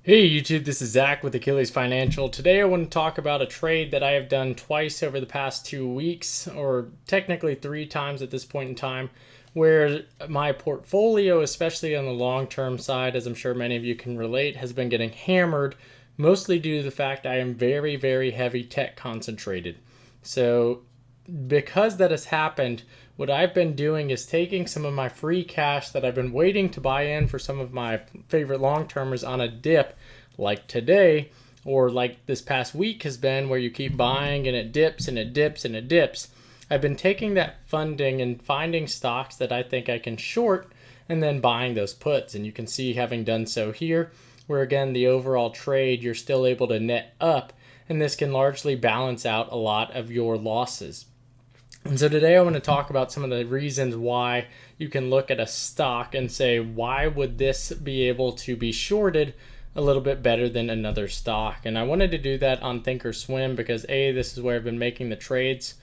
Hey YouTube, this is Zach with Achilles Financial. Today I want to talk about a trade that I have done twice over the past 2 weeks, or technically 3 times at this point in time, where my portfolio, especially on the long-term side, as I'm sure many of you can relate, has been getting hammered, mostly due to the fact I am very, very heavy tech concentrated. So because that has happened, what I've been doing is taking some of my free cash that I've been waiting to buy in for some of my favorite long-termers on a dip, like today, or like this past week has been, where you keep buying and it dips and it dips and it dips. I've been taking that funding and finding stocks that I think I can short and then buying those puts. And you can see, having done so here, where again, the overall trade, you're still able to net up, and this can largely balance out a lot of your losses. And so today I want to talk about some of the reasons why you can look at a stock and say, why would this be able to be shorted a little bit better than another stock? And I wanted to do that on Thinkorswim because A, this is where I've been making the trades,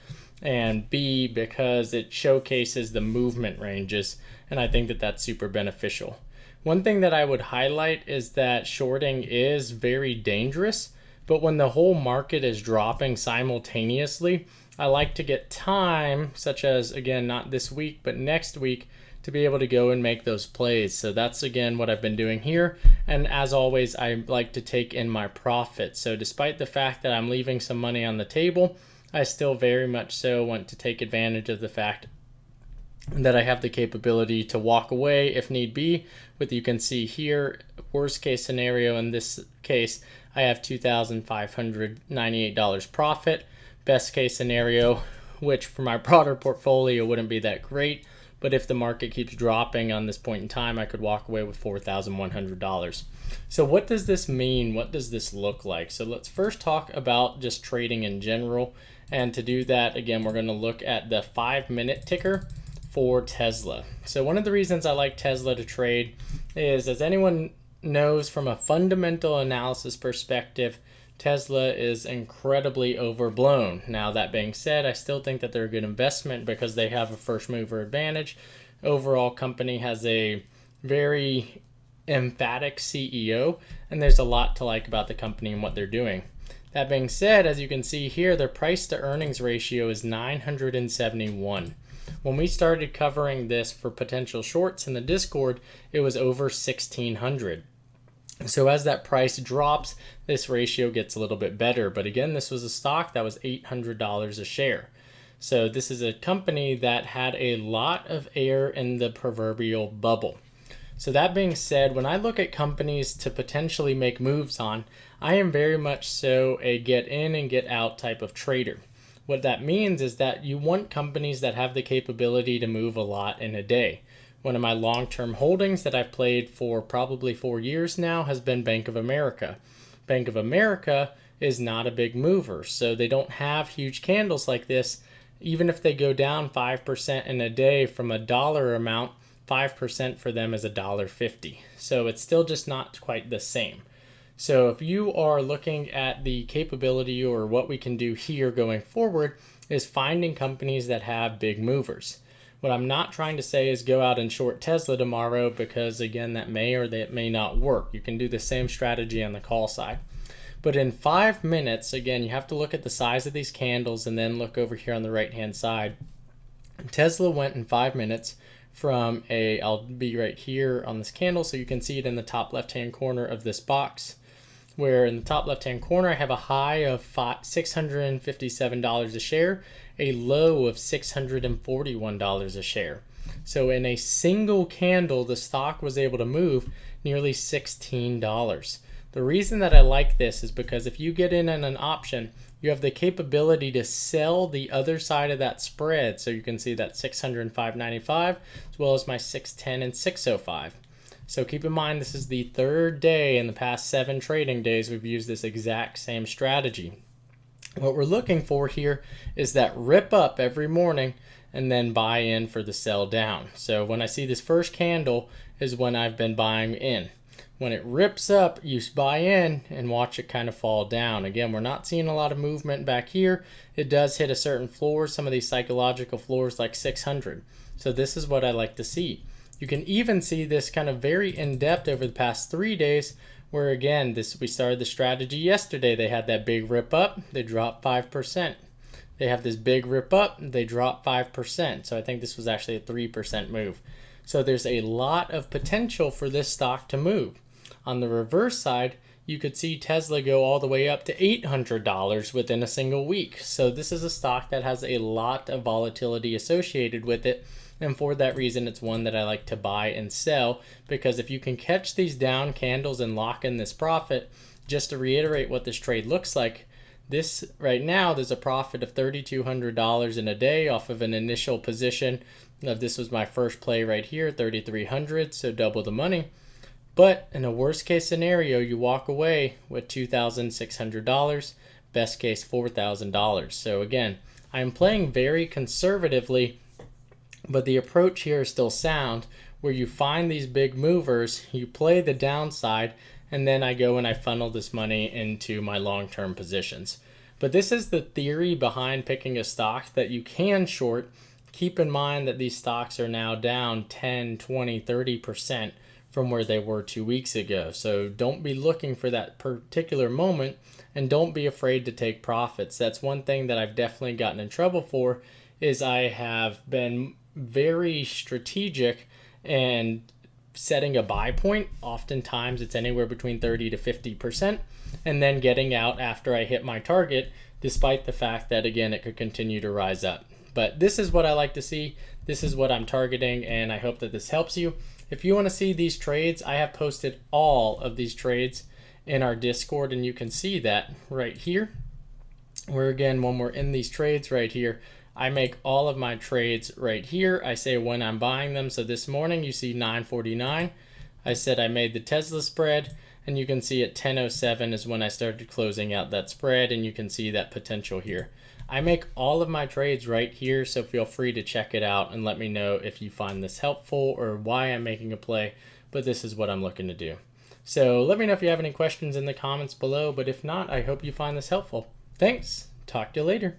and B, because it showcases the movement ranges, and I think that that's super beneficial. One thing that I would highlight is that shorting is very dangerous, but when the whole market is dropping simultaneously, I like to get time, such as, again, not this week, but next week, to be able to go and make those plays. So that's, again, what I've been doing here. And as always, I like to take in my profit. So despite the fact that I'm leaving some money on the table, I still very much so want to take advantage of the fact that I have the capability to walk away if need be. With, you can see here, worst case scenario in this case, I have $2,598 profit. Best case scenario, which for my broader portfolio wouldn't be that great, but if the market keeps dropping on this point in time, I could walk away with $4,100. So what does this mean? What does this look like? So let's first talk about just trading in general. And to do that, again, we're going to look at the 5-minute ticker for Tesla. So one of the reasons I like Tesla to trade is, as anyone knows from a fundamental analysis perspective, Tesla is incredibly overblown. Now, that being said, I still think that they're a good investment because they have a first mover advantage. Overall, company has a very emphatic CEO, and there's a lot to like about the company and what they're doing. That being said, as you can see here, their price to earnings ratio is 971. When we started covering this for potential shorts in the Discord, it was over 1600. So as that price drops, this ratio gets a little bit better. But again, this was a stock that was $800 a share. So this is a company that had a lot of air in the proverbial bubble. So that being said, when I look at companies to potentially make moves on, I am very much so a get in and get out type of trader. What that means is that you want companies that have the capability to move a lot in a day. One of my long-term holdings that I've played for probably 4 years now has been Bank of America. Bank of America is not a big mover, so they don't have huge candles like this. Even if they go down 5% in a day from a dollar amount, 5% for them is $1.50. So it's still just not quite the same. So if you are looking at the capability, or what we can do here going forward, is finding companies that have big movers. What I'm not trying to say is go out and short Tesla tomorrow, because again, that may or that may not work. You can do the same strategy on the call side. But in 5 minutes, again, you have to look at the size of these candles and then look over here on the right-hand side. Tesla went in 5 minutes from I'll be right here on this candle, so you can see it in the top left-hand corner of this box, where in the top left-hand corner, I have a high of $657 a share, a low of $641 a share. So in a single candle, the stock was able to move nearly $16. The reason that I like this is because if you get in on an option, you have the capability to sell the other side of that spread. So you can see that 605.95 as well as my 610 and 605. So keep in mind, this is the third day in the past 7 trading days we've used this exact same strategy. What we're looking for here is that rip up every morning and then buy in for the sell down. So when I see this first candle is when I've been buying in. When it rips up, you buy in and watch it kind of fall down. Again, we're not seeing a lot of movement back here. It does hit a certain floor, some of these psychological floors like 600. So this is what I like to see. You can even see this kind of very in-depth over the past 3 days, where again, we started the strategy yesterday. They had that big rip up, they dropped 5%. They have this big rip up, they drop 5%. So I think this was actually a 3% move. So there's a lot of potential for this stock to move. On the reverse side, you could see Tesla go all the way up to $800 within a single week. So this is a stock that has a lot of volatility associated with it. And for that reason, it's one that I like to buy and sell, because if you can catch these down candles and lock in this profit, just to reiterate what this trade looks like, this right now, there's a profit of $3,200 in a day off of an initial position. Now, this was my first play right here, 3,300, so double the money. But in a worst case scenario, you walk away with $2,600, best case $4,000. So again, I am playing very conservatively, but the approach here is still sound, where you find these big movers, you play the downside, and then I go and I funnel this money into my long-term positions. But this is the theory behind picking a stock that you can short. Keep in mind that these stocks are now down 10, 20, 30% from where they were 2 weeks ago. So don't be looking for that particular moment, and don't be afraid to take profits. That's one thing that I've definitely gotten in trouble for, is I have been very strategic and setting a buy point. Oftentimes it's anywhere between 30 to 50%, and then getting out after I hit my target, despite the fact that, again, it could continue to rise up. But this is what I like to see. This is what I'm targeting, and I hope that this helps you. If you want to see these trades, I have posted all of these trades in our Discord, and you can see that right here, where again, when we're in these trades right here, I make all of my trades right here. I say when I'm buying them. So this morning you see 9:49. I said I made the Tesla spread, and you can see at 10:07 is when I started closing out that spread, and you can see that potential here. I make all of my trades right here, so feel free to check it out and let me know if you find this helpful or why I'm making a play, but this is what I'm looking to do. So let me know if you have any questions in the comments below, but if not, I hope you find this helpful. Thanks. Talk to you later.